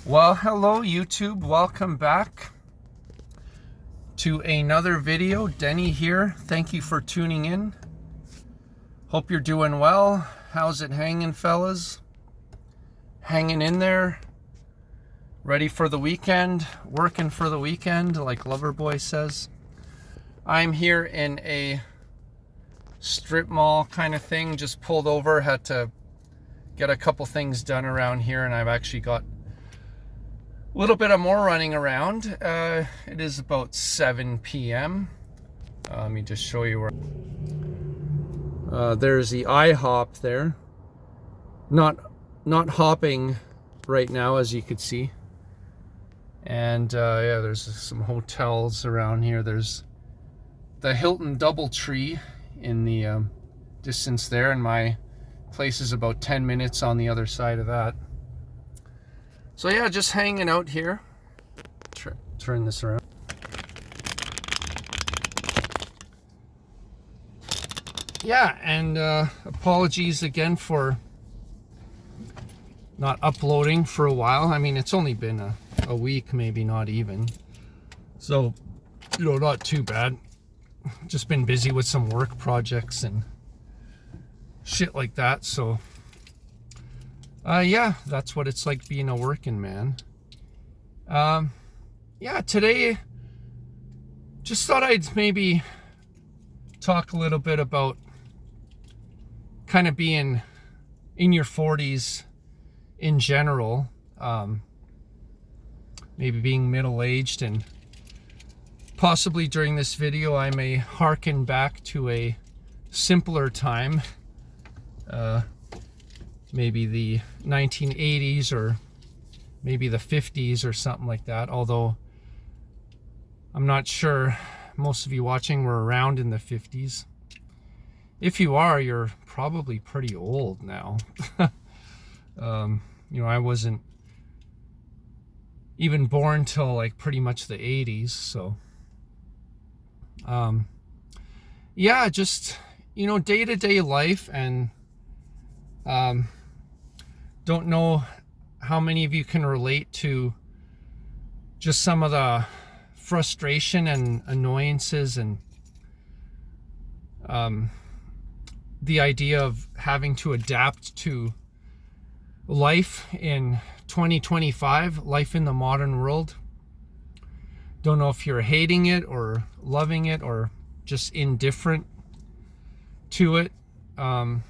Well, hello YouTube, welcome back to another video. Denny here. Thank you for tuning in. Hope you're doing well. How's it hanging, fellas? Hanging in there? Ready for the weekend? Working for the weekend, like Loverboy says. I'm here in a strip mall kind of thing. Just pulled over, had to get a couple things done around here, and I've actually got a little bit of more running around. It is about 7 p.m. Let me just show you where. There's the IHOP there. Not hopping right now, as you could see. And yeah, there's some hotels around here. There's the Hilton Doubletree in the distance there, and my place is about 10 minutes on the other side of that. So yeah, just hanging out here. Turn this around. Yeah, and apologies again for not uploading for a while. I mean, it's only been a week, maybe not even. So, you know, not too bad. Just been busy with some work projects and shit like that, so yeah, that's what it's like being a working man. Yeah, today just thought I'd maybe talk a little bit about kind of being in your 40s in general, maybe being middle-aged, and possibly during this video I may harken back to a simpler time, maybe the 1980s or maybe the 50s or something like that, although I'm not sure most of you watching were around in the 50s. If you are, you're probably pretty old now. You know, I wasn't even born till like pretty much the 80s, so yeah, just, you know, day-to-day life, and don't know how many of you can relate to just some of the frustration and annoyances and the idea of having to adapt to life in 2025, life in the modern world. Don't know if you're hating it or loving it or just indifferent to it. You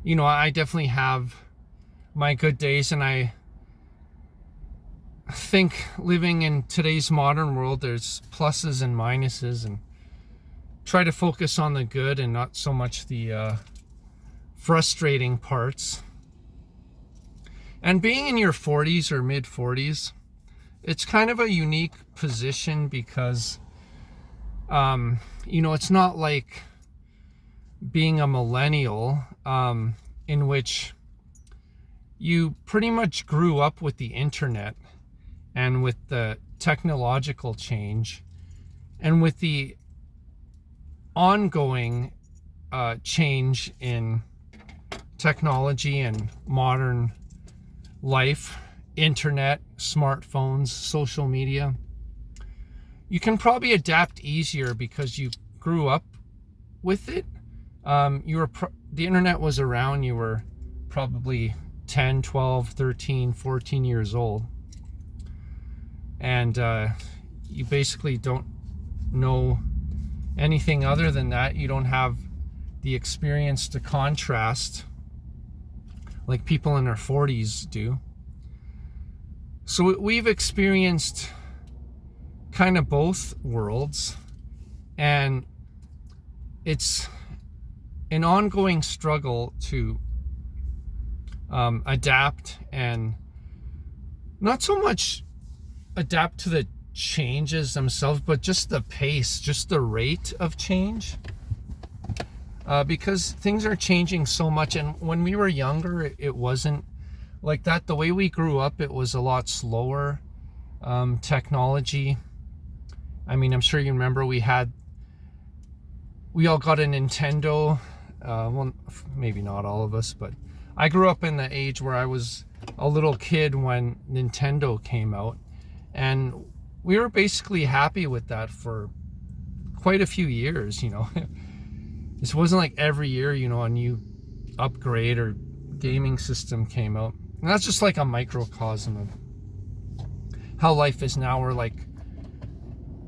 know, I definitely have my good days, and I think living in today's modern world, there's pluses and minuses, and try to focus on the good and not so much the frustrating parts. And being in your 40s or mid 40s, it's kind of a unique position because you know, it's not like being a millennial, in which you pretty much grew up with the internet and with the technological change and with the ongoing change in technology and modern life, internet, smartphones, social media. You can probably adapt easier because you grew up with it. The internet was around, you were probably 10, 12, 13, 14 years old. And you basically don't know anything other than that. You don't have the experience to contrast like people in their 40s do. So we've experienced kind of both worlds, and it's an ongoing struggle to adapt, and not so much adapt to the changes themselves, but just the pace, just the rate of change, because things are changing so much. And when we were younger, it wasn't like that. The way we grew up, it was a lot slower. Technology, I mean, I'm sure you remember we all got a Nintendo. Well, maybe not all of us, but I grew up in the age where I was a little kid when Nintendo came out, and we were basically happy with that for quite a few years, you know. This wasn't like every year, you know, a new upgrade or gaming system came out. And that's just like a microcosm of how life is now. We're like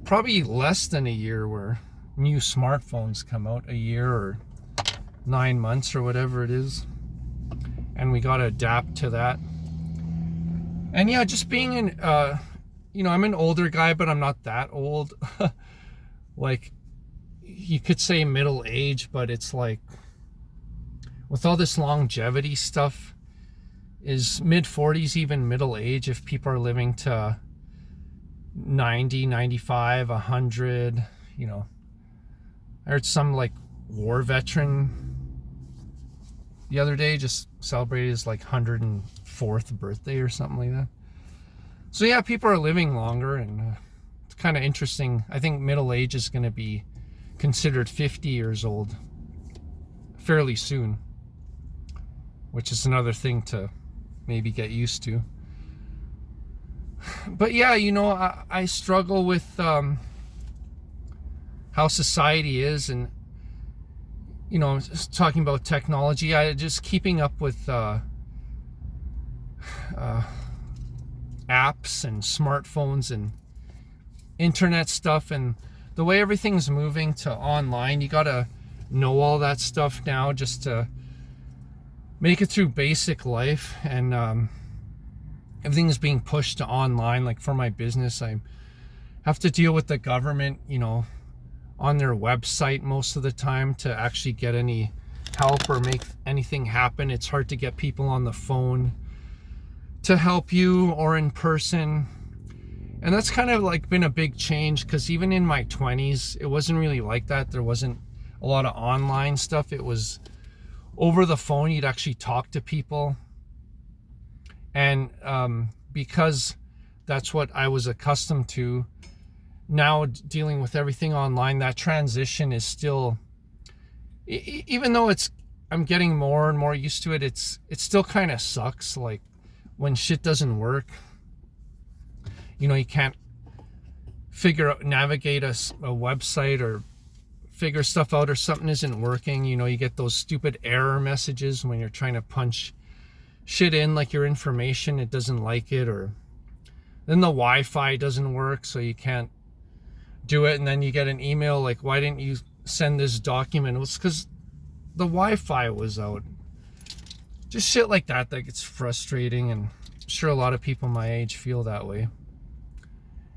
probably less than a year where new smartphones come out, a year or 9 months or whatever it is. And we got to adapt to that. And yeah, just being in, you know, I'm an older guy, but I'm not that old. Like, you could say middle age, but it's like, with all this longevity stuff, is mid-40s even middle age if people are living to 90, 95, 100, you know. I heard some like war veteran the other day just celebrated his like 104th birthday or something like that. So yeah, people are living longer, and it's kind of interesting. I think middle age is going to be considered 50 years old fairly soon, which is another thing to maybe get used to. But yeah, you know, I struggle with how society is, and you know, talking about technology, I just keeping up with apps and smartphones and internet stuff, and the way everything's moving to online. You gotta know all that stuff now just to make it through basic life. And everything's being pushed to online. Like for my business, I have to deal with the government, you know, on their website most of the time to actually get any help or make anything happen. It's hard to get people on the phone to help you or in person. And that's kind of like been a big change, because even in my 20s, it wasn't really like that. There wasn't a lot of online stuff. It was over the phone. You'd actually talk to people. And because that's what I was accustomed to, now dealing with everything online, that transition is still, even though I'm getting more and more used to it, it still kind of sucks. Like when shit doesn't work, you know, you can't navigate a website or figure stuff out, or something isn't working. You know, you get those stupid error messages when you're trying to punch shit in, like your information, it doesn't like it, or then the Wi-Fi doesn't work, so you can't do it. And then you get an email like, why didn't you send this document? It's because the Wi-Fi was out. Just shit like that gets frustrating, and I'm sure a lot of people my age feel that way.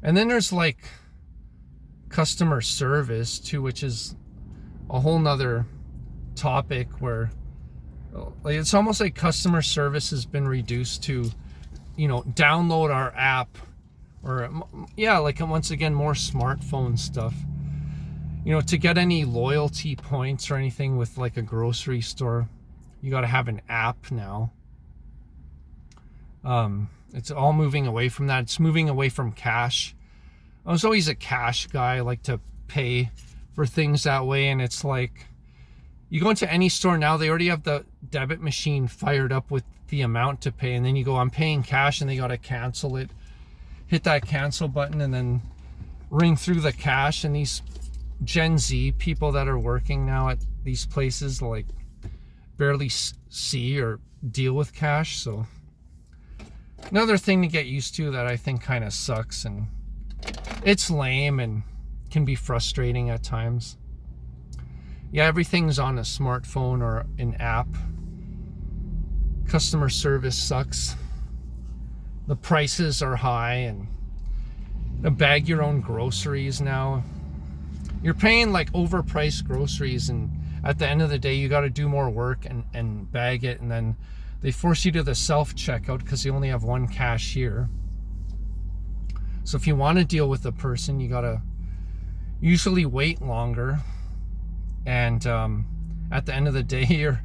And then there's like customer service too, which is a whole nother topic, where like it's almost like customer service has been reduced to, you know, download our app, or yeah, like once again, more smartphone stuff. You know, to get any loyalty points or anything with like a grocery store, you got to have an app now. It's all moving away from that. It's moving away from cash. I was always a cash guy. I like to pay for things that way. And it's like, you go into any store now, they already have the debit machine fired up with the amount to pay. And then you go, I'm paying cash, and they got to cancel it. Hit that cancel button and then ring through the cash. And these Gen Z people that are working now at these places like barely see or deal with cash. So another thing to get used to that I think kind of sucks, and it's lame and can be frustrating at times. Yeah, everything's on a smartphone or an app. Customer service sucks. The prices are high, and bag your own groceries now. You're paying like overpriced groceries, and at the end of the day, you got to do more work and bag it, and then they force you to the self-checkout because they only have one cashier. So if you want to deal with a person, you got to usually wait longer. And at the end of the day, you're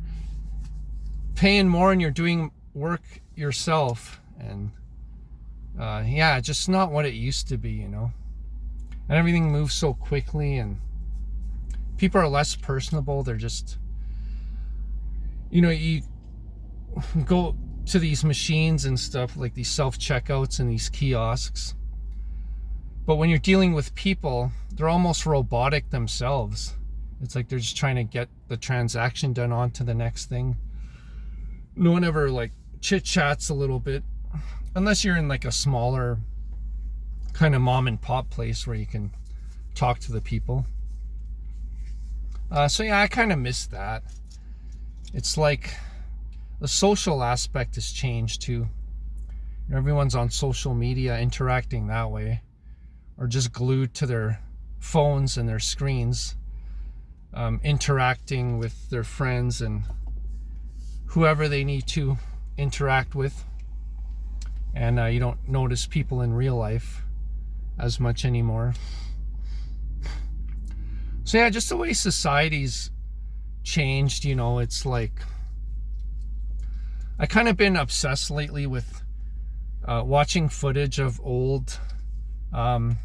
paying more and you're doing work yourself. And yeah, just not what it used to be, you know. And everything moves so quickly, and people are less personable. They're just, you know, go to these machines and stuff, like these self-checkouts and these kiosks. But when you're dealing with people, they're almost robotic themselves. It's like they're just trying to get the transaction done on to the next thing. No one ever like chit-chats a little bit, unless you're in like a smaller kind of mom and pop place where you can talk to the people. So yeah, I kind of miss that. It's like the social aspect has changed too. Everyone's on social media interacting that way, or just glued to their phones and their screens, interacting with their friends and whoever they need to interact with. And you don't notice people in real life as much anymore. So yeah, just the way society's changed, you know, it's like I kind of been obsessed lately with watching footage of old, not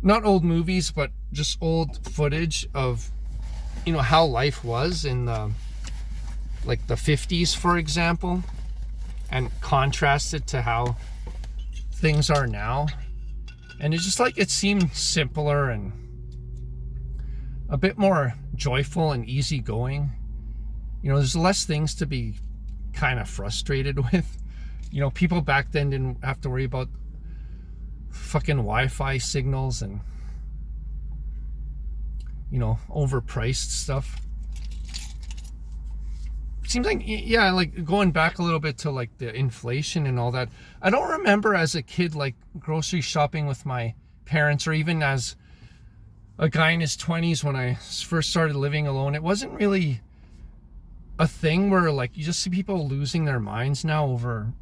old movies, but just old footage of, you know, how life was in the, like the 50s, for example, and contrast it to how things are now. And it's just like, it seemed simpler and a bit more joyful and easygoing. You know, there's less things to be kind of frustrated with. You know, people back then didn't have to worry about fucking Wi-Fi signals and, you know, overpriced stuff. Seems like, yeah, like going back a little bit to like the inflation and all that. I don't remember as a kid like grocery shopping with my parents, or even as a guy in his 20s when I first started living alone. It wasn't really a thing where like you just see people losing their minds now over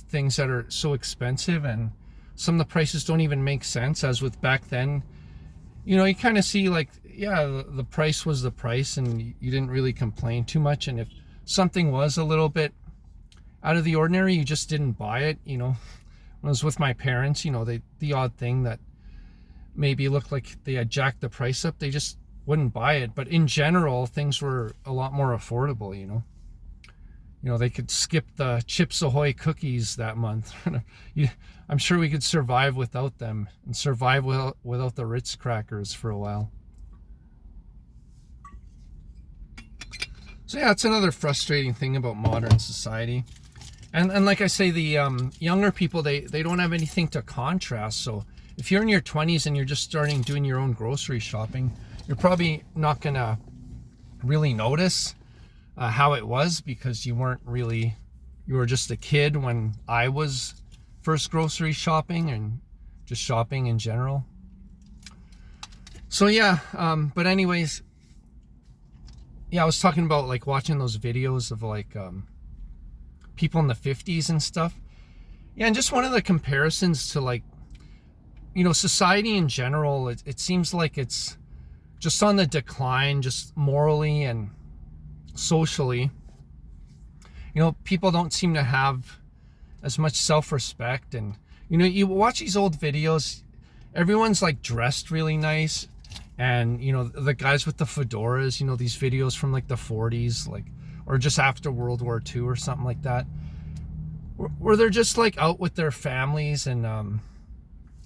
things that are so expensive, and some of the prices don't even make sense. As with back then, you know, you kind of see like, yeah, the price was the price and you didn't really complain too much. And if something was a little bit out of the ordinary, you just didn't buy it. You know, when I was with my parents, you know, the odd thing that maybe looked like they had jacked the price up, they just wouldn't buy it. But in general, things were a lot more affordable. You know, they could skip the Chips Ahoy cookies that month. I'm sure we could survive without them, and survive without the Ritz crackers for a while. So yeah, it's another frustrating thing about modern society. And like I say, the younger people, they don't have anything to contrast. So if you're in your 20s and you're just starting doing your own grocery shopping, you're probably not gonna really notice how it was, because you were just a kid when I was first grocery shopping and just shopping in general. So yeah, but anyways, yeah, I was talking about like watching those videos of like people in the 50s and stuff. Yeah, and just one of the comparisons to like, you know, society in general, it seems like it's just on the decline, just morally and socially. You know, people don't seem to have as much self-respect. And, you know, you watch these old videos, everyone's like dressed really nice. And, you know, the guys with the fedoras, you know, these videos from like the 40s, like, or just after World War II or something like that, where they're just like out with their families and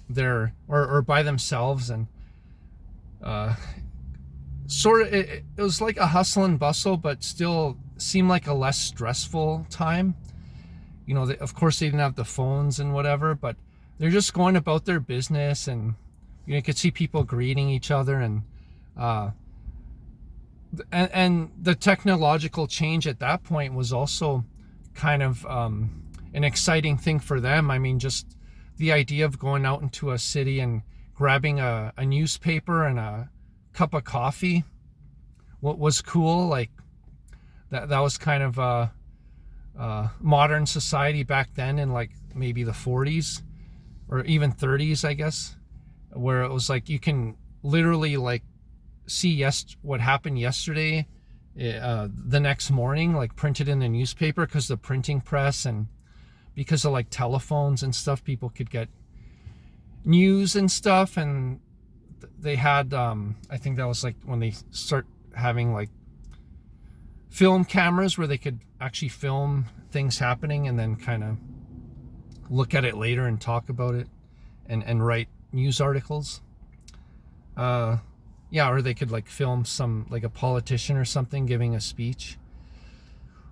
they're, or by themselves. And sort of, it was like a hustle and bustle, but still seemed like a less stressful time. You know, of course they didn't have the phones and whatever, but they're just going about their business. And you could see people greeting each other, and the technological change at that point was also kind of an exciting thing for them. I mean, just the idea of going out into a city and grabbing a newspaper and a cup of coffee, what was cool. Like that was kind of modern society back then, in like maybe the 40s or even 30s, I guess, where it was like you can literally like see what happened yesterday the next morning, like printed in the newspaper, because the printing press and because of like telephones and stuff, people could get news and stuff. And they had I think that was like when they start having like film cameras where they could actually film things happening and then kind of look at it later and talk about it and write news articles. Yeah, or they could like film some, like a politician or something giving a speech,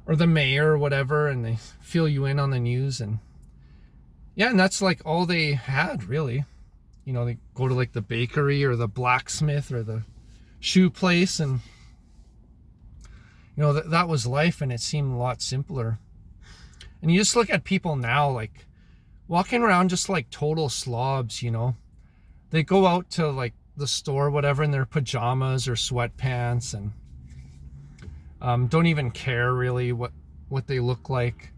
or the mayor or whatever, and they fill you in on the news. And yeah, and that's like all they had, really. You know, they go to like the bakery or the blacksmith or the shoe place, and you know, that was life, and it seemed a lot simpler. And you just look at people now, like walking around just like total slobs, you know. They go out to like the store, whatever, in their pajamas or sweatpants, and don't even care really what they look like.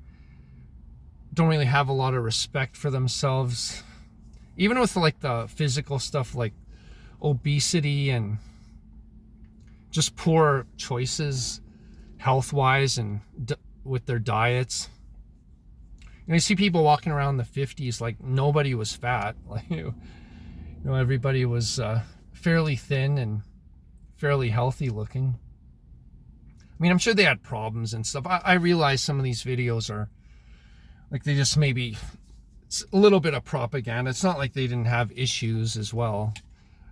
Don't really have a lot of respect for themselves, even with like the physical stuff like obesity and just poor choices health-wise and with their diets. You know, you see people walking around in the 50s like nobody was fat. Like, you know, everybody was fairly thin and fairly healthy looking. I mean, I'm sure they had problems and stuff. I realize some of these videos are like, they just maybe, it's a little bit of propaganda. It's not like they didn't have issues as well,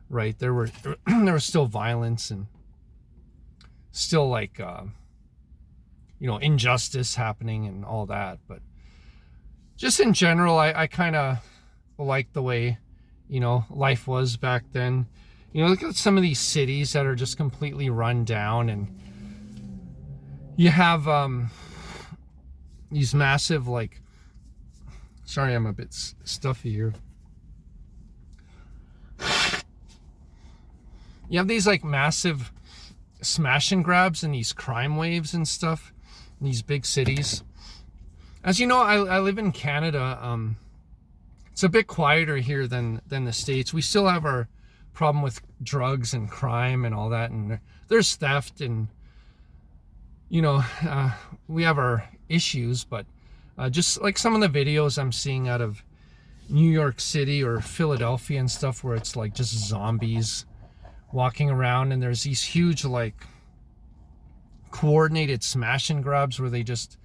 right? There was still violence and still like, you know, injustice happening and all that. But just in general, I kind of like the way, you know, life was back then. You know, look at some of these cities that are just completely run down, and you have these massive, like, sorry, I'm a bit stuffy here. You have these like massive smash and grabs and these crime waves and stuff in these big cities. As you know, I live in Canada. It's a bit quieter here than the States. We still have our problem with drugs and crime and all that, and there's theft, and you know, we have our issues. But just like some of the videos I'm seeing out of New York City or Philadelphia and stuff, where it's like just zombies walking around, and there's these huge like coordinated smash and grabs where they just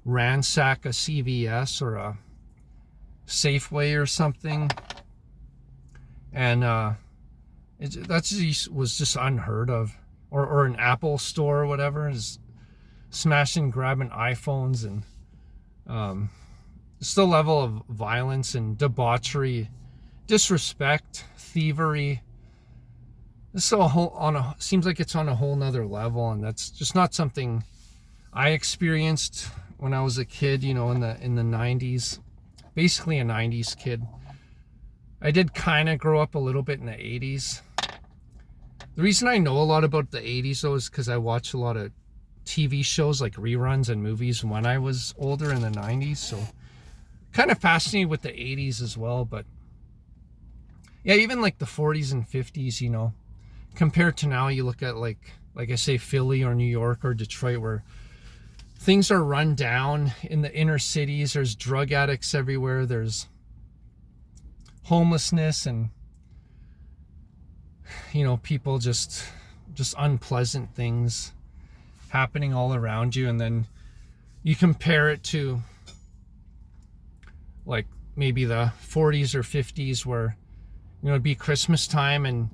ransack a CVS or a Safeway or something, and that was just unheard of. Or an Apple store or whatever is smashing, grabbing iPhones, and just the level of violence and debauchery, disrespect, thievery. This is seems like it's on a whole nother level, and that's just not something I experienced when I was a kid. You know, in the 90s. Basically a 90s kid. I did kind of grow up a little bit in the 80s. The reason I know a lot about the 80s though is because I watched a lot of TV shows, like reruns and movies, when I was older in the 90s. So kind of fascinated with the 80s as well. But yeah, even like the 40s and 50s, you know, compared to now, you look at like I say, Philly or New York or Detroit, where things are run down in the inner cities. There's drug addicts everywhere. There's homelessness, and you know, people just unpleasant things happening all around you. And then you compare it to like maybe the 40s or 50s, where, you know, it'd be Christmas time, and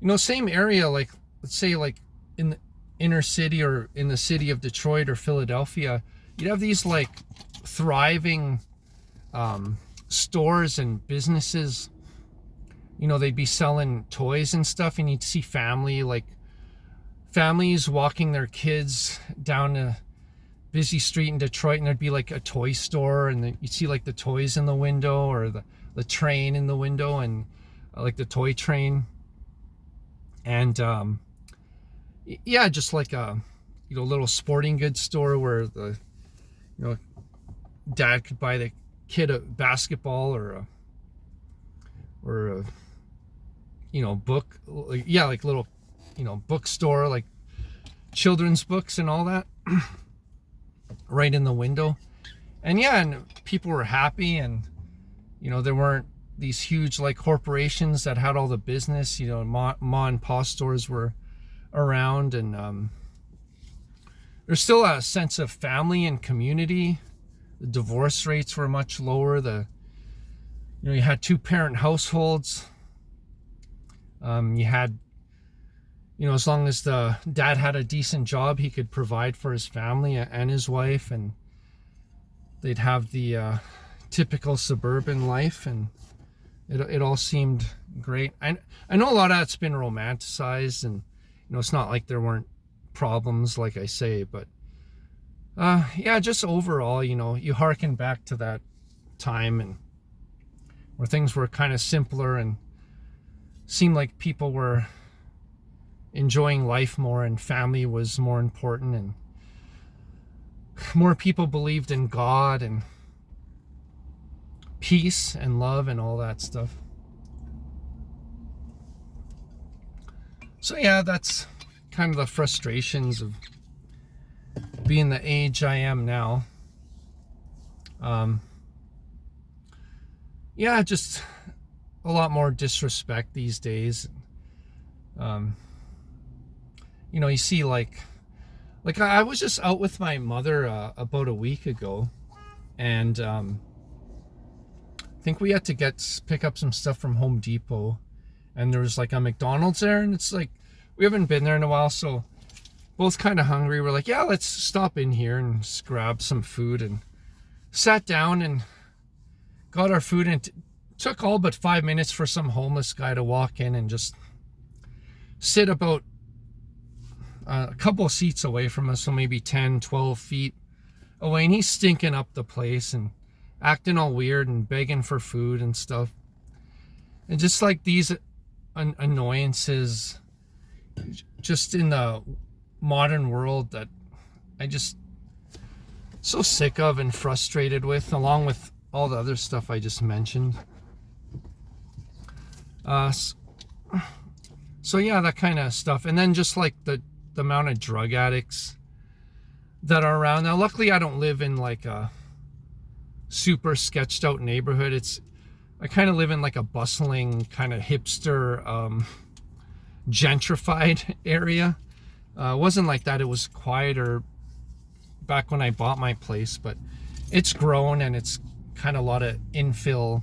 you know, same area, like let's say like in the inner city or in the city of Detroit or Philadelphia, you'd have these like thriving stores and businesses. You know, they'd be selling toys and stuff, and you'd see families walking their kids down a busy street in Detroit, and there'd be like a toy store, and then you'd see like the toys in the window, or the train in the window, and like the toy train. And yeah, just like a, you know, little sporting goods store where the, you know, dad could buy the kid a basketball or a you know, book. Yeah, like little, you know, bookstore, like children's books and all that right in the window. And yeah, and people were happy, and you know, there weren't these huge like corporations that had all the business. You know, ma and pa stores were around, and there's still a sense of family and community. The divorce rates were much lower. You had 2-parent households. You had, as long as the dad had a decent job, he could provide for his family and his wife, and they'd have the typical suburban life, and it all seemed great. I know a lot of that's been romanticized, and it's not like there weren't problems, like I say, but yeah, just overall, you harken back to that time and where things were kind of simpler and seemed like people were enjoying life more, and family was more important, and more people believed in God and peace and love and all that stuff. So yeah, that's kind of the frustrations of being the age I am now. Yeah, just a lot more disrespect these days. You see like I was just out with my mother about a week ago, and I think we had to pick up some stuff from Home Depot, and there was like a McDonald's there, and it's like we haven't been there in a while, so both kind of hungry. We're like, yeah, let's stop in here and just grab some food, and sat down and got our food, and took all but 5 minutes for some homeless guy to walk in and just sit about a couple seats away from us, so maybe 10-12 feet away, and he's stinking up the place and acting all weird and begging for food and stuff. And just like these annoyances just in the modern world that I just so sick of and frustrated with, along with all the other stuff I just mentioned. So yeah, that kind of stuff. And then just like the amount of drug addicts that are around. Now, luckily I don't live in like a super sketched out neighborhood. I kind of live in like a bustling kind of hipster, gentrified area. It wasn't like that. It was quieter back when I bought my place, but it's grown, and it's kind of a lot of infill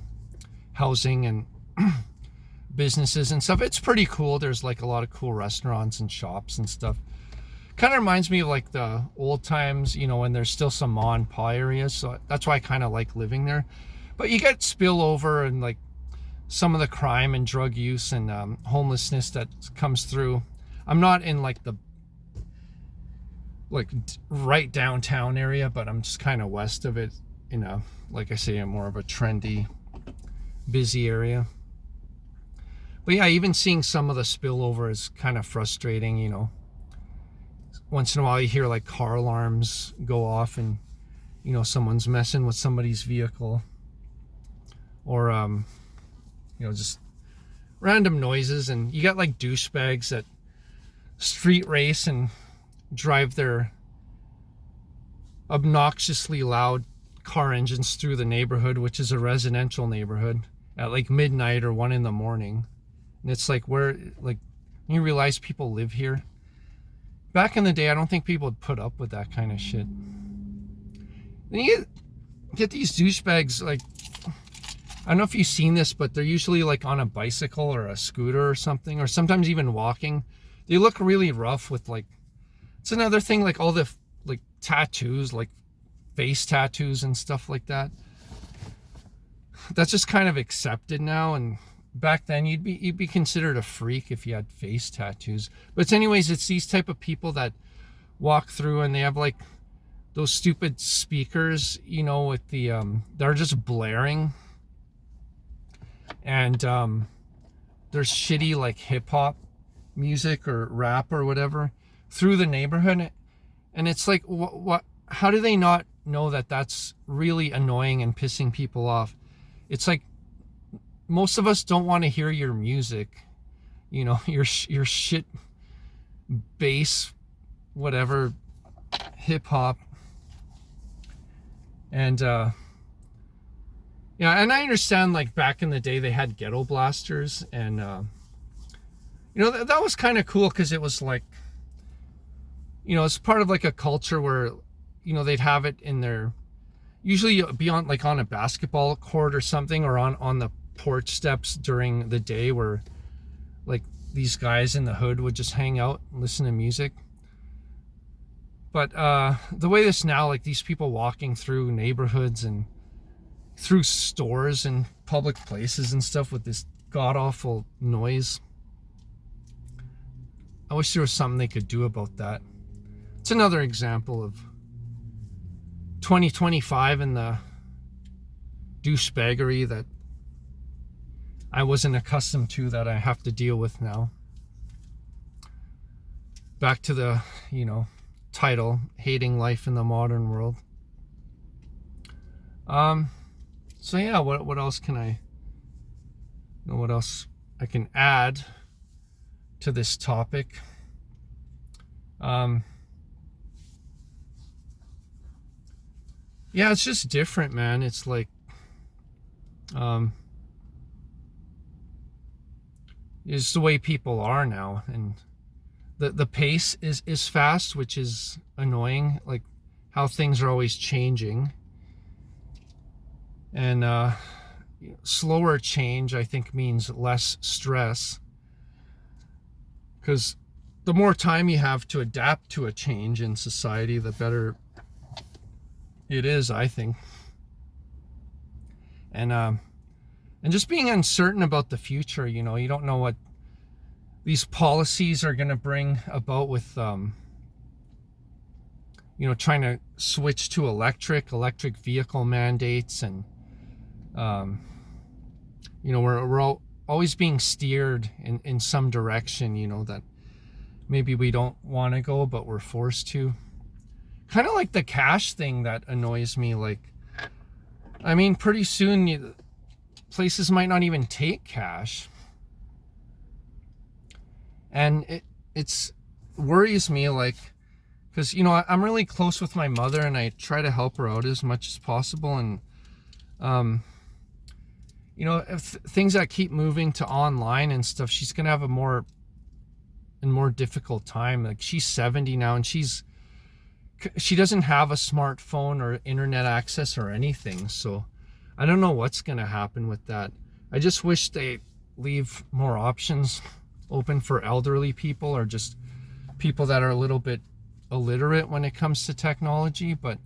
housing and businesses and stuff. It's pretty cool. There's like a lot of cool restaurants and shops and stuff. Kind of reminds me of like the old times, when there's still some ma and pa areas. So that's why I kind of like living there. But you get spillover and like some of the crime and drug use and homelessness that comes through. I'm not in like the right downtown area, but I'm just kind of west of it, like I say, I'm more of a trendy, busy area. But yeah, even seeing some of the spillover is kind of frustrating. Once in a while you hear like car alarms go off, and someone's messing with somebody's vehicle, or just random noises. And you got like douchebags that street race and drive their obnoxiously loud car engines through the neighborhood, which is a residential neighborhood, at like midnight or 1 a.m. And it's like, you realize people live here. Back in the day, I don't think people would put up with that kind of shit. Then you get these douchebags, like, I don't know if you've seen this, but they're usually like on a bicycle or a scooter or something, or sometimes even walking. They look really rough with like, it's another thing, like all the like tattoos, like face tattoos and stuff like that. That's just kind of accepted now, and back then you'd be considered a freak if you had face tattoos. But anyways, it's these type of people that walk through, and they have like those stupid speakers, with the they're just blaring, and there's shitty like hip hop music or rap or whatever through the neighborhood. And it's like, what how do they not know that that's really annoying and pissing people off? It's like, most of us don't want to hear your music, your shit bass, whatever, hip hop. And yeah, and I understand like back in the day they had ghetto blasters, and that was kind of cool, because it was like, you know, it's part of like a culture where, you know, they'd have it in their, usually be on like on a basketball court or something, or on the porch steps during the day, where like these guys in the hood would just hang out and listen to music. But the way this now, like these people walking through neighborhoods and through stores and public places and stuff with this god-awful noise, I wish there was something they could do about that. It's another example of 2025 and the douchebaggery that I wasn't accustomed to, that I have to deal with now. Back to the, you know, title, Hating Life in the Modern World. So yeah, what else can I, you know, what else I can add to this topic? Yeah, it's just different, man. It's like, it's the way people are now, and the pace is fast, which is annoying, like how things are always changing. And slower change, I think, means less stress, because the more time you have to adapt to a change in society, the better it is, I think. And just being uncertain about the future, you know, you don't know what these policies are going to bring about with, you know, trying to switch to electric vehicle mandates. And, you know, we're always being steered in some direction, you know, that maybe we don't want to go, but we're forced to. Kind of like the cash thing that annoys me. Like, I mean, pretty soon places might not even take cash. And it's worries me, like, because, you know, I'm really close with my mother, and I try to help her out as much as possible. And, you know, if things that keep moving to online and stuff, she's going to have a more difficult time. Like, she's 70 now, and she doesn't have a smartphone or internet access or anything. So I don't know what's going to happen with that. I just wish they leave more options open for elderly people, or just people that are a little bit illiterate when it comes to technology. But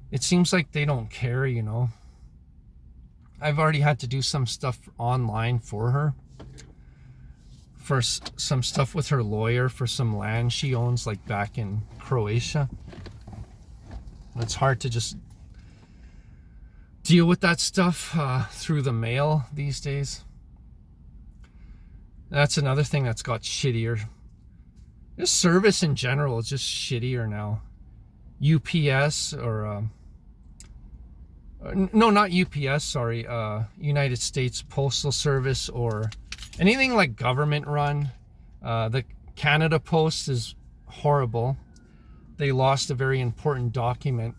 it seems like they don't care, you know. I've already had to do some stuff online for her, for some stuff with her lawyer for some land she owns, like back in Croatia. It's hard to just deal with that stuff through the mail these days. That's another thing that's got shittier. Just service in general is just shittier now. UPS or no, not UPS, sorry, United States Postal Service, or anything like government run. The Canada Post is horrible. They lost a very important document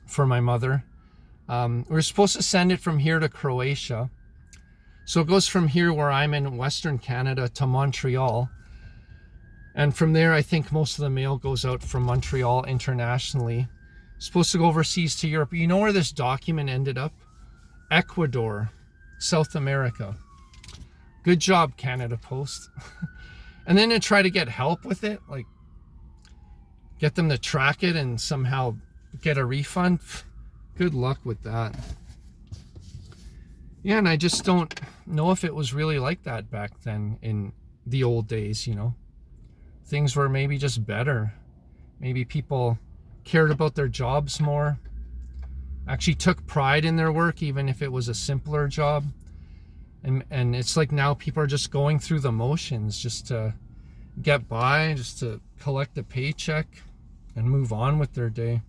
for my mother. We're supposed to send it from here to Croatia. So it goes from here, where I'm in Western Canada, to Montreal. And from there, I think most of the mail goes out from Montreal internationally. It's supposed to go overseas to Europe. You know where this document ended up? Ecuador, South America. Good job, Canada Post. And then to try to get help with it, like get them to track it and somehow get a refund. Good luck with that. Yeah, and I just don't know if it was really like that back then in the old days, you know. Things were maybe just better. Maybe people cared about their jobs more. Actually took pride in their work, even if it was a simpler job. And it's like now people are just going through the motions just to get by, just to collect a paycheck and move on with their day.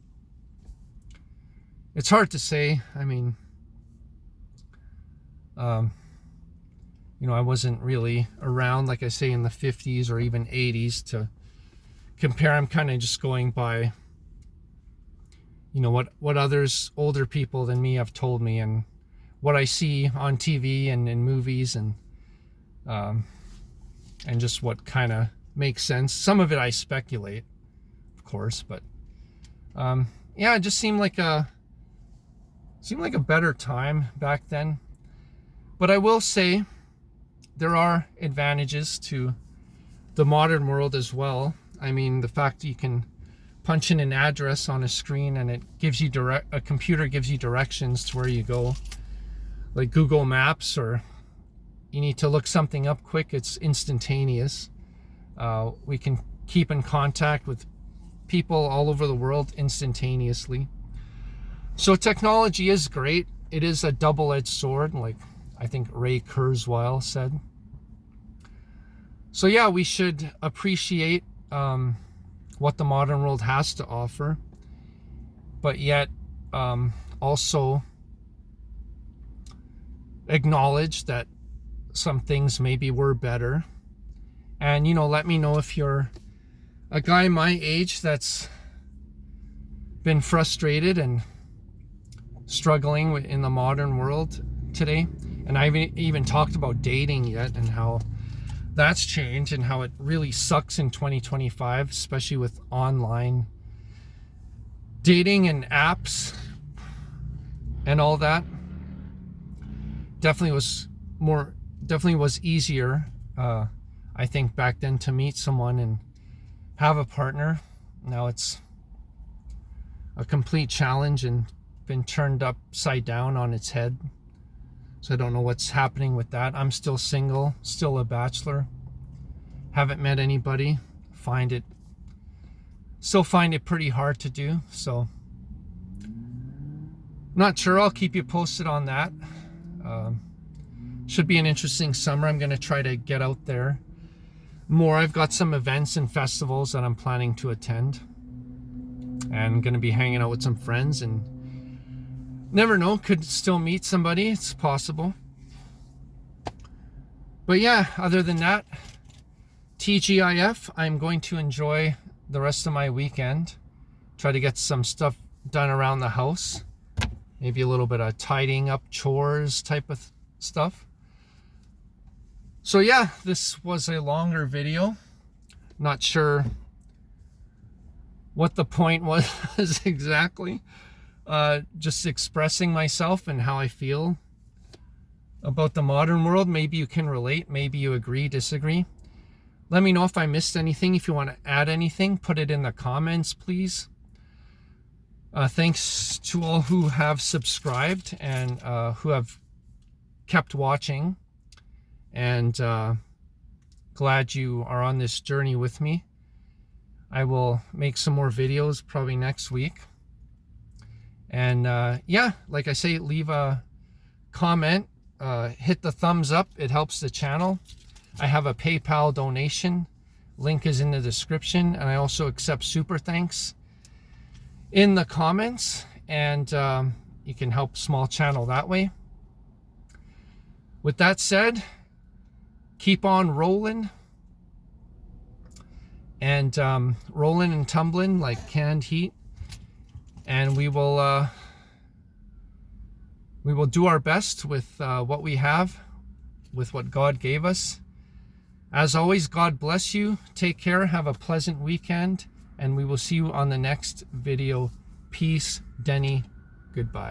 It's hard to say. I mean, you know, I wasn't really around, like I say, in the 50s or even 80s to compare. I'm kind of just going by, you know, what others, older people than me, have told me, and what I see on TV and in movies, and just what kind of makes sense. Some of it I speculate, of course, but yeah, it just seemed like a better time back then. But I will say there are advantages to the modern world as well. I mean, the fact that you can punch in an address on a screen and it gives you a computer gives you directions to where you go, like Google Maps, or you need to look something up quick, it's instantaneous. We can keep in contact with people all over the world instantaneously. So technology is great. It is a double-edged sword, like I think Ray Kurzweil said. So yeah, we should appreciate what the modern world has to offer, but yet also acknowledge that some things maybe were better. And, you know, let me know if you're a guy my age that's been frustrated and struggling in the modern world today. And I haven't even talked about dating yet and how that's changed and how it really sucks in 2025, especially with online dating and apps and all that. Definitely was easier, I think, back then to meet someone and have a partner. Now it's a complete challenge and been turned upside down on its head. So I don't know what's happening with that. I'm still single, still a bachelor. Haven't met anybody. Still find it pretty hard to do. So not sure. I'll keep you posted on that. Should be an interesting summer. I'm going to try to get out there more. I've got some events and festivals that I'm planning to attend, and going to be hanging out with some friends, and never know, could still meet somebody. It's possible. But yeah, other than that, TGIF, I'm going to enjoy the rest of my weekend. Try to get some stuff done around the house. Maybe a little bit of tidying up, chores type of stuff. So yeah, this was a longer video. Not sure what the point was exactly. Just expressing myself and how I feel about the modern world. Maybe you can relate, maybe you agree, disagree. Let me know if I missed anything. If you want to add anything, put it in the comments, please. Thanks to all who have subscribed and who have kept watching, and glad you are on this journey with me. I will make some more videos probably next week. And yeah, like I say, leave a comment, hit the thumbs up. It helps the channel. I have a PayPal donation. Link is in the description. And I also accept super thanks in the comments. And you can help small channel that way. With that said, keep on rolling. And rolling and tumbling like canned heat. And we will do our best with what we have, with what God gave us. As always, God bless you. Take care. Have a pleasant weekend. And we will see you on the next video. Peace. Denny. Goodbye.